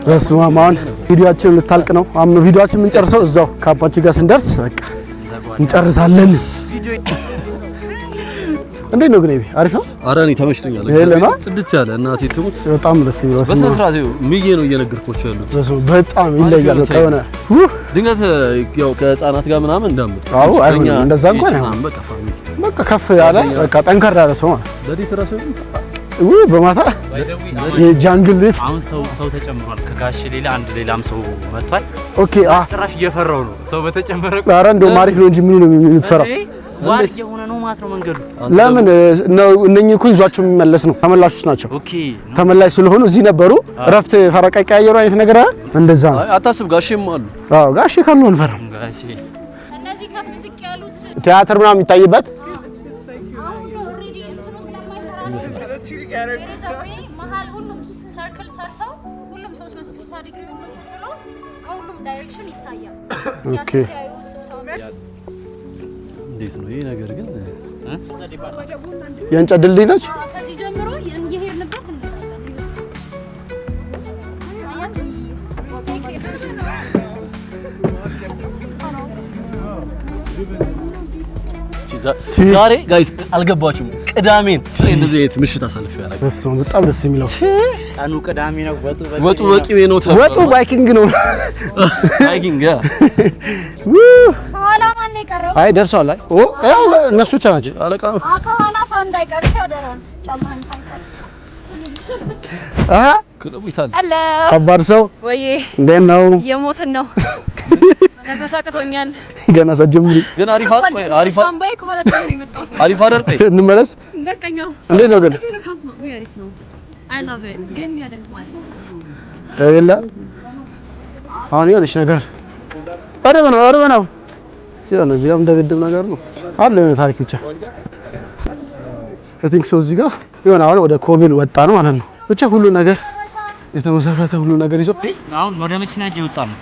በስማም አሁን ቪዲዮአችን ልታልቅ ነው አሁን ቪዲዮአችን የምንጨርሰው እዛው ካምፓችን ጋር ስንደርስ በቃ እንጨርሳለን እንዴት ነው ግን አሪፍ ነው ኧረ እኔ ተመችቶኛል ጽድት ያለ እናቴ ትሙት በጣም ደስ ይላል በስነ ስርዓት ምዬ ነው እየነገርኳቸው ያሉት በጣም ይለያል በቃ ሆነ ድንገት ያው ከህፃናት ጋር ምናምን እንዳም አዎ አይሆን እንደዛ እንኳን በቃ ከፍ ያለ በቃ ጠንከር ያለ ሰው ለዲት ራሱ በማታ የጃንግል ቤት አሁን ሰው ተጨምሯል። ከጋሽ ሌላም ሰው መጥቷል። ኦኬ ጭራሽ እየፈራው ነው ሰው በተጨመረ ኧረ እንደው አሪፍ ነው እንጂ ምን ነው የምትፈራው? ዋት የሆነ ነው ማለት ነው መንገዱ። ለምን ነው እነኚህ እኮ ይዟቸው የሚመለስ ነው። ተመላሾች ናቸው። ኦኬ ተመላሽ ስለሆኑ እዚህ ነበሩ። እረፍት ፈረቃ ቀያየሩ አይነት ነገር አይደል? እንደዛ ነው። አታስብ፣ ጋሼም አሉ። አዎ ጋሼ ካሉ አንፈራም። ጋሼ እነዚህ ከፍ ዝቅ ያሉት ቲያትር ምናምን የሚታይበት አሁን ኦልሬዲ እንትኑ ስለማይሰራ መሀል ሁሉም ሰርክል ሰርተው ሁሉም 360 ዲግሪ ሁሉም ብሎ ከሁሉም ዳይሬክሽን ይታያል። ኦኬ እንዴት ነው ይሄ ነገር ግን? የእንጨት ድልድይ ነች። ከዚህ ጀምሮ እየሄድንበት እንላለን። ዛሬ ጋይስ አልገባችሁም? ቅዳሜን እንደዚህ አይነት ምሽት አሳልፈ ያላቀ በስመ በጣም ደስ የሚለው ቀኑ ቅዳሜ ነው። ወጡ በቂቤ ነው። ወጡ ባይኪንግ ነው። ባይኪንግ ያ ከኋላ ማን የቀረው? አይ ደርሷል። አይ ኦ ያው እነሱ ብቻ ናቸው። አለቃ ከኋላ ሰው እንዳይቀርሽ ያደራል። ጫማህን ታይቀር ክለቡ ይታል። አለ ከባድ ሰው ወይ እንዴት ነው? የሞትን ነው ተንቀሳቀሶኛል። ገና ሳጀምሪ ግን አሪፍ ሳምባይ ከኋላ ነው የመጣው። አሪፍ አይደል? እንመለስ። እንደቀኛው እንዴት ነው ግን? አሪፍ ነው። አይ ላቭ ኢት ግን ያደርጋል። አይደለ አሁን ይኸውልሽ ነገር አረበ ነው ሲሆን እዚህ ጋር እንደግድብ ነገር ነው አለ የሆነ ታሪክ ብቻ I think so እዚህ ጋር ይሆን አሁን ወደ ኮብል ወጣ ነው ማለት ነው። ብቻ ሁሉ ነገር የተመሰረተ ሁሉ ነገር ይዞ አሁን ወደ መኪና እየወጣ ነው።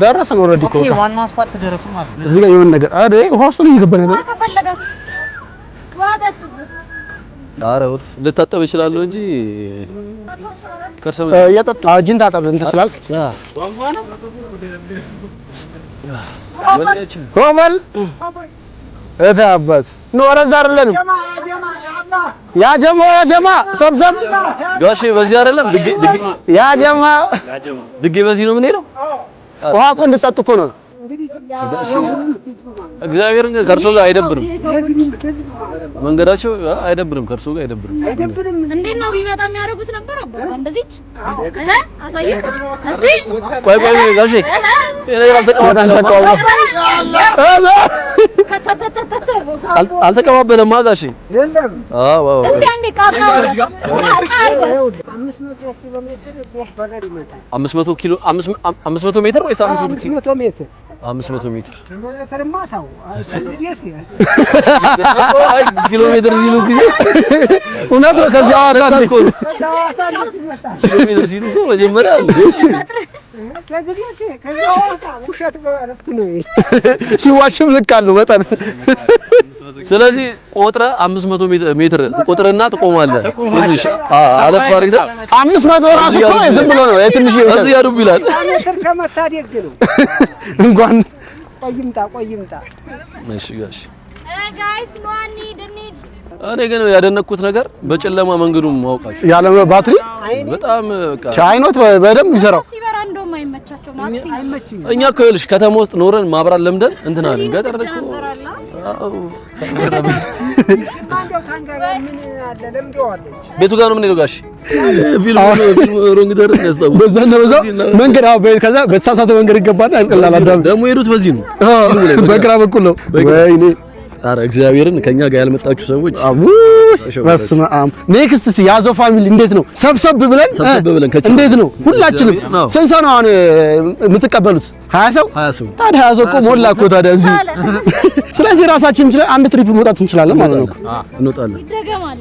ደረሰን ኦልሬዲ እኮ ኦኬ ዋናው አስፋልት ደረሰ ማለት ነው። እዚህ ጋር የሆነ ነገር አይደል ውሃ ውስጥ እየገባን ነው። ከፈለጋችሁ ዋጠጡ ኧረ ልታጠብ እችላለሁ እንጂ ከርሰም እየጠጣ እጅን ታጠብ እንትን ስላልክ ኮበል እታ አባት ነው ወረዛ አይደለም ያ ጀማ ሰብሰብ ጋሼ በዚህ አይደለም ያ ጀማ ድጌ በዚህ ነው የምንሄደው። ውሃ እኮ እንድጠጡ እኮ ነው። እግዚአብሔርን ከእርሶ ጋር አይደብርም መንገዳቸው አይደብርም፣ ከእርሶ ጋር አይደብርም። እንዴት ነው ቢመጣ የሚያደርጉት ነበር አባባ እንደዚች አሳየው እስቲ ቆይ ጋሼ አልተቀባበለም ጋሼ። አዎ እስቲ አንዴ ቃቃ 500 ሜትር ወይስ 500 ሜትር? 500 ሜትር አይ ኪሎ ሜትር ሲሉ ጊዜ እውነት ነው። ከዚህ አዋሳ እኮ ኪሎ ሜትር ሲሉ እኮ መጀመሪያ ሲዋችም ልክ አለው በጣም። ስለዚህ ቆጥረ 500 ሜትር ቆጥረና ትቆማለህ። ትንሽ አለፍ አድርገህ 500 ራሱ እኮ ዝም ብሎ ነው የትንሽ እዚህ ያዱብ ይላል። ሜትር ከመታደግ ነው እንኳን ቆይምጣ እሺ ጋሽ ጋይስ ኑ እንሂድ። እኔ ግን ያደነኩት ነገር በጨለማ መንገዱን ማውቃችሁ ያለ ባትሪ በጣም በቃ ቻይኖት በደንብ ይሰራው ሲበራ እንደውም አይመቻቸው ማለት ነው። እኛ እኮ ይኸውልሽ ከተማ ውስጥ ኖረን ማብራት ለምደን እንትን አለን። ገጠር እኮ አዎ ቤቱ ጋር ነው የምንሄደው ጋሽ ፊልም ሮንግ ደር ያስታውቃል። በዛ መንገድ ከዛ በተሳሳተ መንገድ ይገባል። አንቀላል አዳም ደግሞ የሄዱት በዚህ ነው በግራ በኩል ነው። ወይኔ ኧረ እግዚአብሔርን ከኛ ጋር ያልመጣችሁ ሰዎች በስመ አብ። ኔክስት እስቲ ያዘው ፋሚሊ እንዴት ነው? ሰብሰብ ብለን እንዴት ነው? ሁላችንም ስንት ሰው ነው አሁን የምትቀበሉት? 20 ሰው 20 ሰው ታዲያ 20 ሰው እኮ ሞላ እኮ ታዲያ እዚህ። ስለዚህ ራሳችን እንችላለን አንድ ትሪፕ መውጣት እንችላለን ማለት ነው። እንወጣለን። ይደገማል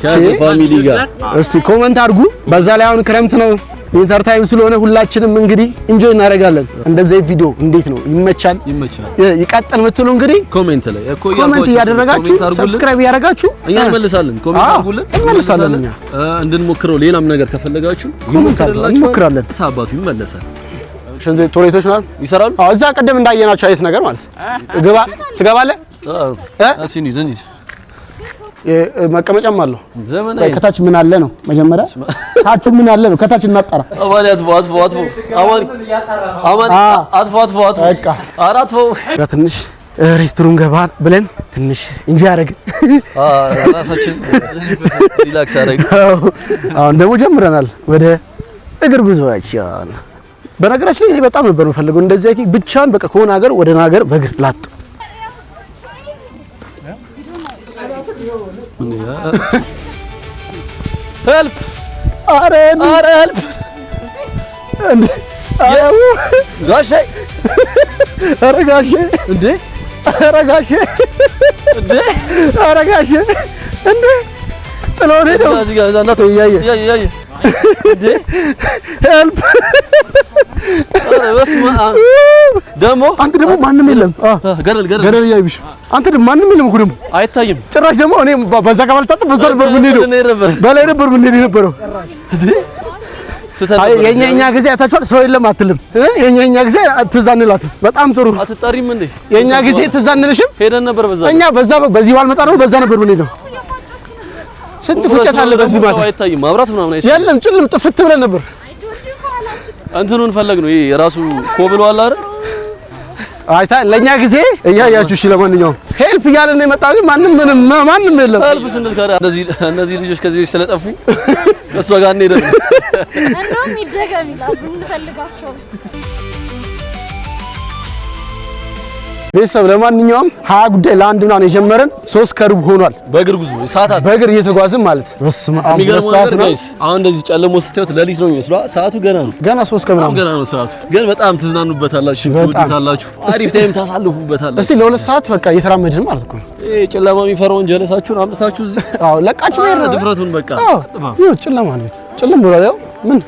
ከያዘው ፋሚሊ ጋር እስቲ ኮመንት አድርጉ። በዛ ላይ አሁን ክረምት ነው ዊንተር ታይም ስለሆነ ሁላችንም እንግዲህ ኢንጆይ እናደርጋለን። እንደዚህ ቪዲዮ እንዴት ነው ይመቻል ይቀጥል የምትሉ እንግዲህ ኮሜንት ላይ ኮሜንት እያደረጋችሁ ሰብስክራይብ እያደረጋችሁ እኛ እንመልሳለን። ኮሜንት አድርጉልን እንመልሳለን። እንድንሞክረው ሌላም ነገር ከፈለጋችሁ እንሞክራለን። ታባቱ ይመለሳል። ሽንት ቶሌቶች ምናምን ይሰራሉ። አዎ እዛ ቀደም እንዳየናቸው አይነት ነገር ማለት ትገባለህ አሲኒ ዘንጅ መቀመጫም አለው። ዘመናዊ ከታች ምን አለ ነው መጀመሪያ ታች ምን አለ ነው ከታች እናጣራ። አማን አጥፎ በቃ አራት ትንሽ ሬስቶራንት ገባ ብለን ትንሽ ኢንጆይ አደረግን። ራሳችን ሪላክስ አደረግን። አሁን ደግሞ ጀምረናል ወደ እግር ጉዞአችን። በነገራችን ላይ እኔ በጣም ነበር የምፈልገው እንደዚህ ብቻን በቃ ከሆነ ሀገር ወደ ሀገር በእግር ላጥ ሄልፕ! ኧረ ሄልፕ! እንዴ ጋሼ! ኧረ ጋሼ! እንዴ! ኧረ ጋሼ! እንዴ! ኧረ ጋሼ! እንዴ! ጥለው ነው እዚህ ጋር እንዳት ያየ እንዴ! ሄልፕ! ኧረ በስመ አብ! ደግሞ አንተ ደግሞ ማንም የለም። ገደል ያይብሽ። አንተ ደግሞ ማንም የለም እኮ ደግሞ አይታይም። ጭራሽ ደግሞ እኔ በዛ ጋር ማለት በዛ ነበር የምንሄደው። በላይ ነበር የምንሄደው የነበረው። የኛ ጊዜ አይታችኋል። ሰው የለም አትልም። የኛ ጊዜ ትዝ አንላትም። በጣም ጥሩ አትጣሪም እንዴ? የኛ ጊዜ ትዝ አንልሽም? ሄደን ነበር በዛ። እኛ በዚህ ባልመጣ ነው በዛ ነበር የምንሄደው። ስንት ፍጨት አለ በዚህ ማለት አይታይም። ማብራት ምናምን አይታይም። የለም ጭልም ጥፍት ብለን ነበር። እንትኑን ፈለግ ነው። ይሄ የራሱ ኮብሎ አለ አይደል? አይታ ለኛ ጊዜ እያያችሁ እሺ። ለማንኛውም ሄልፕ እያለን ነው የመጣው፣ ግን ማንም የለም። ሄልፕ ስንል ካለ እነዚህ ልጆች ከዚህ በፊት ስለጠፉ እሷ ጋር እንሄዳለን። እንደውም ይደገም ይላሉ እንፈልጋቸው። ቤተሰብ ለማንኛውም 20 ጉዳይ ለአንድ ነው የጀመረን። 3 ከሩብ ሆኗል። በእግር ጉዞ ሰዓታት በእግር እየተጓዝን ማለት በስመ አብ ሰዓት ነው። አሁን እንደዚህ ጨለሞ ስትዩት ሌሊት ነው የሚመስለው። ሰዓቱ ገና ነው። ገና 3 ከምናምን ገና ነው ሰዓቱ። ግን በጣም ትዝናኑበታላችሁ፣ ትወዱታላችሁ፣ አሪፍ ታይም ታሳልፉበታላችሁ። እስቲ ለ2 ሰዓት በቃ እየተራመድን ማለት እኮ ነው። ይሄ ጨለማ የሚፈራውን ጀለሳችሁን አምጥታችሁ እዚህ ለቃችሁ ነው ድፍረቱን በቃ ይኸው ጨለማ ነው። ጨለም ብሏል። ያው ምን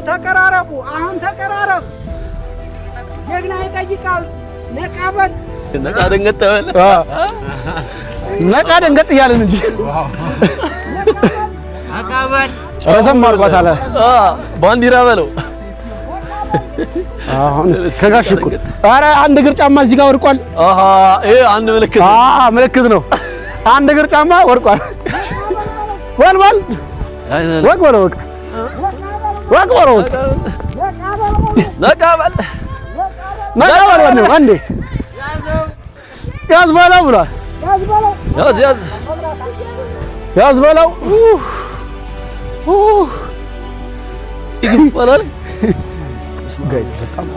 ተቀራረቡ። አሁን ተቀራረቡ። ጀግና ይጠይቃል። ነቃበል ነቃ ደንገጥ ያለ ነቃ ደንገጥ እያለን እንጂ ነቃበል ረዘም አድርጓት አለ። ባንዲራ በለው። አሁን ከጋሽ እኮ ኧረ አንድ እግር ጫማ እዚህ ጋር ወድቋል። አሃ ይሄ አንድ ምልክት ምልክት ነው። አንድ እግር ጫማ ወድቋል። ወልወል ወቅ በለው በቃ ወቅ በለው በቃ ነቃበል ነው። አንዴ ያዝ በለው ብሏል። ያዝ በለው ይገፋላል። ጋይስ በጣም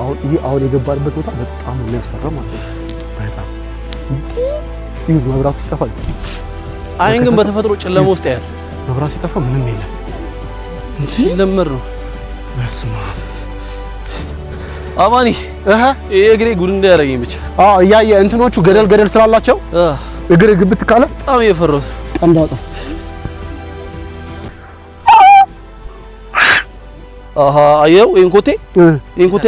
አሁን የገባንበት ቦታ በጣም የሚያስፈራ ማለት ነው። በጣም ይሁን መብራቱ ሲጠፋ አይን ግን በተፈጥሮ ጨለማ ውስጥ ያያል። መብራቱ ሲጠፋ ምንም የለም እንጂ ለምር ነው። በስመ አብ አማኒ ይሄ እግሬ ጉድ እንዳያረገኝ ብቻ እያየ እንትኖቹ ገደል ስላላቸው እግር ግብት ካለ በጣም እየፈራሁት እንዳውጣ አየው ይሄን ኮቴ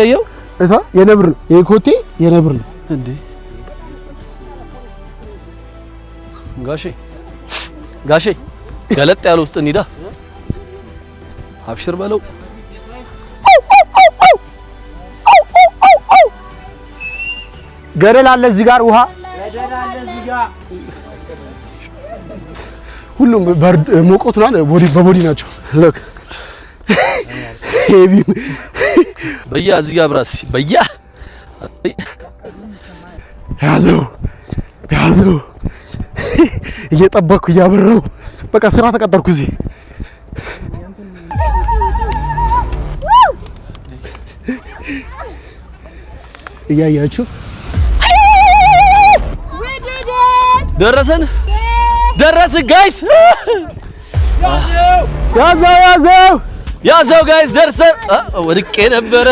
አየው እዛ የነብር ነው። ይሄ ኮቴ የነብር ነው እንዴ ጋሼ ገለጥ ያለ ውስጥ እንሂዳ። አብሽር በለው። ገደል አለ እዚህ ጋር ውሃ ሁሉም ሞቆቱና በቦዲ ናቸው። ሎክ ሄቪ በያ እዚህ ጋር ብራስ በያ ያዘው እየጠበቅኩ እያበረው በቃ ስራ ተቀጠርኩ እዚህ። እያያችሁ ደረስን ጋይስ። ያዘው ጋይስ ደርሰን ወድቄ ነበረ።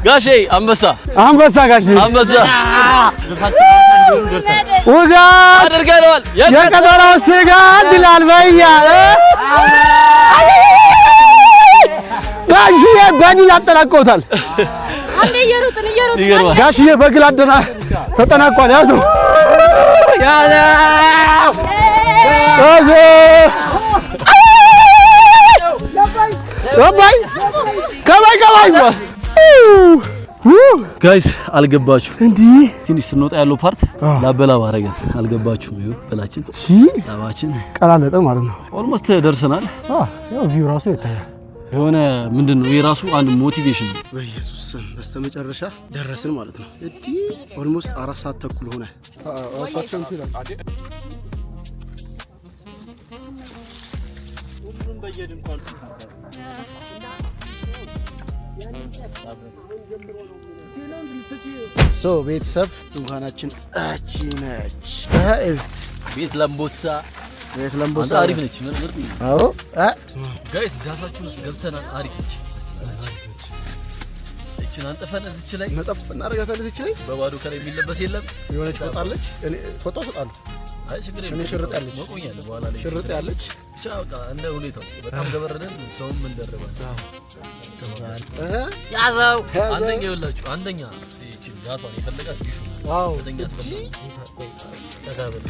ጋሼ አንበሳ ጋሼ ውጋ አድርገናል። የቀጠሮው ስጋ ድላል በያ ጋሽዬ በድል አጠናቀውታል። አንዴ እየሮጥን ጋሽዬ በግል ተጠናቋል። ያዘው ከባይ ጋይስ አልገባችሁ እንዴ? ትንሽ ስንወጣ ያለው ፓርት ላበላ ባረገን አልገባችሁም? ይኸው በላችን ላባችን ቀላለጠ ማለት ነው። ኦልሞስት ደርሰናል። ያው ቪው ራሱ ይታያል። የሆነ ምንድነው የራሱ አንድ ሞቲቬሽን ነው። በኢየሱስ ስም በስተመጨረሻ ደረስን ማለት ነው። እዲ ኦልሞስት 4 ሰዓት ተኩል ሆነ። ሶ ቤተሰብ ድንኳናችን እቺ ነች። ቤት ለምቦሳ አሪፍ ነች። አዎ ጋይስ ዳሳችን ውስጥ ገብተናል። አሪፍ ነች። እቺን አንጠፈን እዚች ላይ መጠፍ እናደርጋታለን። እዚች ላይ በባዶ ከላይ የሚለበስ የለም። የሆነች ፎጣለች። እኔ ፎጣ ሰጣለሁ። አይ ችግር የለም። እኔ ሽርጥ ያለች መቆኛለ በኋላ ላይ ሽርጥ ያለች ብቻ በቃ እንደ ሁኔታው በጣም ገበረደን ሰውም እንደረባል። ያዘው አንደኛ ይኸውላችሁ አንደኛ እቺ ዳሷን የፈለጋት ይሹ ዋው አንደኛ ተጋበል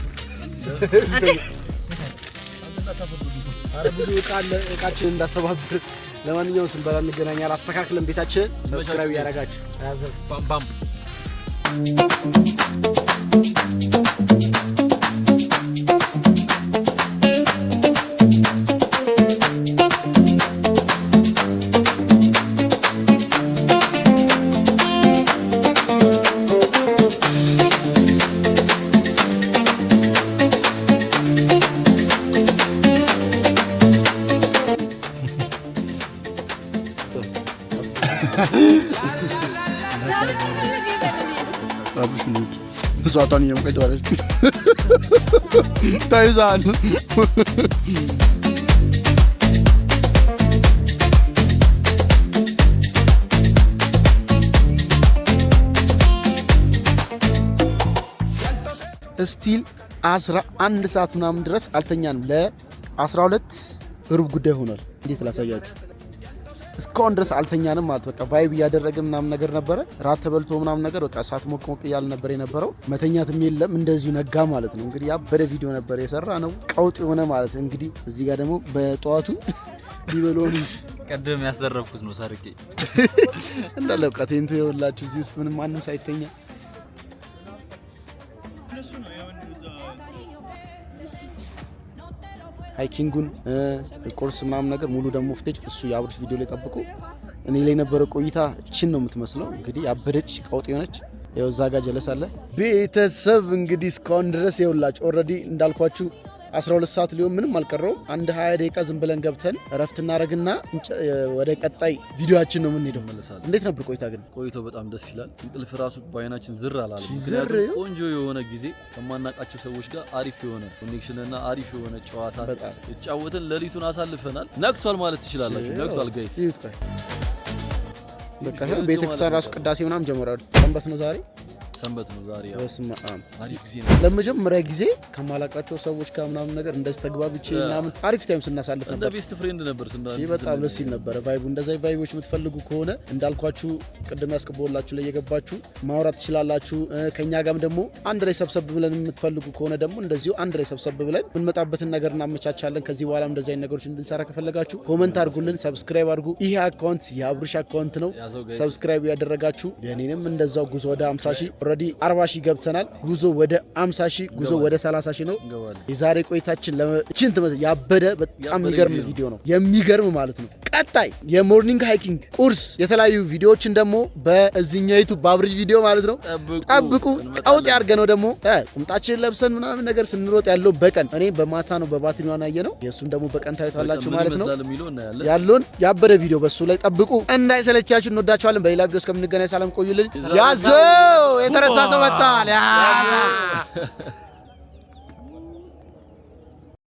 አረ ብዙ ዕቃ አለ። ዕቃችንን እንዳሰባብር። ለማንኛውም ስንበላ እንገናኛለን። አስተካክለን ቤታችንን ሰብስክራይብ ያደርጋችሁ ያዘው ባም ባም አብሽ ነው እሷታን የምቀደዋለች ታይዛን ስቲል 11 ሰዓት ምናምን ድረስ አልተኛንም። ለ12 ሩብ ጉዳይ ሆኗል። እንዴት ላሳያችሁ? እስካሁን ድረስ አልተኛንም ማለት በቃ ቫይብ እያደረግን ምናምን ነገር ነበረ። ራት ተበልቶ ምናምን ነገር በቃ ሰዓት ሞቅ ሞቅ እያለ ነበር የነበረው። መተኛትም የለም እንደዚሁ ነጋ ማለት ነው። እንግዲህ ያበደ ቪዲዮ ነበር የሰራ ነው ቀውጥ የሆነ ማለት እንግዲህ እዚህ ጋር ደግሞ በጠዋቱ ሊበሎኒ ቀደም ያስደረፍኩት ነው ሰርቄ እንዳለ በቃ ቴንቶ የወላችሁ እዚህ ውስጥ ምንም ማንም ሳይተኛ ሃይኪንጉን ቁርስ ምናምን ነገር ሙሉ ደግሞ ፍቴጅ እሱ የአብርሽ ቪዲዮ ላይ ጠብቁ። እኔ ላይ የነበረው ቆይታ እቺን ነው የምትመስለው። እንግዲህ ያበደች ቀውጥ የሆነች ያው እዛ ጋር ጀለስ አለ ቤተሰብ። እንግዲህ እስካሁን ድረስ ይኸውላችሁ ኦልሬዲ እንዳልኳችሁ 12 ሰዓት ሊሆን ምንም አልቀረው። አንድ 20 ደቂቃ ዝም ብለን ገብተን እረፍት እናደርግና ወደ ቀጣይ ቪዲዮአችን ነው የምንሄደው። መለሳለን። እንዴት ነበር ቆይታ? ግን ቆይታው በጣም ደስ ይላል። እንቅልፍ ራሱ ባይናችን ዝር አላለም። ምክንያቱም ቆንጆ የሆነ ጊዜ ከማናቃቸው ሰዎች ጋር አሪፍ የሆነ ኮኔክሽን እና አሪፍ የሆነ ጨዋታ የተጫወተን ሌሊቱን አሳልፈናል። ነግቷል ማለት ትችላላችሁ። ነግቷል ጋይስ። በቃ ቤተክርስቲያን ራሱ ቅዳሴ ምናምን ጀመራሉ። ሰንበት ነው ዛሬ ሰንበት ነው ዛሬ። ያው አሪፍ ጊዜ ነው። ለመጀመሪያ ጊዜ ከማላቃቸው ሰዎች ጋር ምናምን ነገር እንደዚህ ተግባብቼ ምናምን አሪፍ ታይም ስናሳልፍ ነበር። እንደ ቤስት ፍሬንድ ነበር ስናሳልፍ። በጣም ደስ ይል ነበር ቫይቡ። እንደዚህ ቫይቦች የምትፈልጉ ከሆነ እንዳልኳችሁ ቅድም ያስቀበውላችሁ ላይ የገባችሁ ማውራት ትችላላችሁ። ከኛ ጋርም ደግሞ አንድ ላይ ሰብሰብ ብለን የምትፈልጉ ከሆነ ደግሞ እንደዚሁ አንድ ላይ ሰብሰብ ብለን የምንመጣበትን ነገር እናመቻቻለን። ከዚህ በኋላ እንደዚህ አይነት ነገሮች እንድንሰራ ከፈለጋችሁ ኮሜንት አድርጉልን፣ ሰብስክራይብ አድርጉ። ይሄ አካውንት የአብርሽ አካውንት ነው። ሰብስክራይብ ያደረጋችሁ የኔንም እንደዛው ጉዞ ወደ 50 ሺህ ኦልሬዲ 40 ሺህ ገብተናል። ጉዞ ወደ 50 ሺህ ጉዞ ወደ 30 ሺህ ነው። የዛሬ ቆይታችን ለቺን ያበደ በጣም የሚገርም ቪዲዮ ነው። የሚገርም ማለት ነው። ቀጣይ የሞርኒንግ ሃይኪንግ ቁርስ የተለያዩ ቪዲዮዎችን ደግሞ በዚህኛው ዩቲዩብ በአብርሽ ቪዲዮ ማለት ነው ጠብቁ። ቀውጥ ያርገነው ደግሞ ቁምጣችን ለብሰን ምናምን ነገር ስንሮጥ ያለው በቀን እኔ በማታ ነው በባትሪዋን ያየነው። የሱን ደግሞ በቀን ታይቷላችሁ ማለት ነው። ያለውን ያበደ ቪዲዮ በሱ ላይ ጠብቁ። እንዳይሰለቻችሁ እንወዳችኋለን። በሌላ ቪዲዮ እስከምንገናኝ ሰላም ቆዩልን። ያዘው የተረሳ ሰው መጣል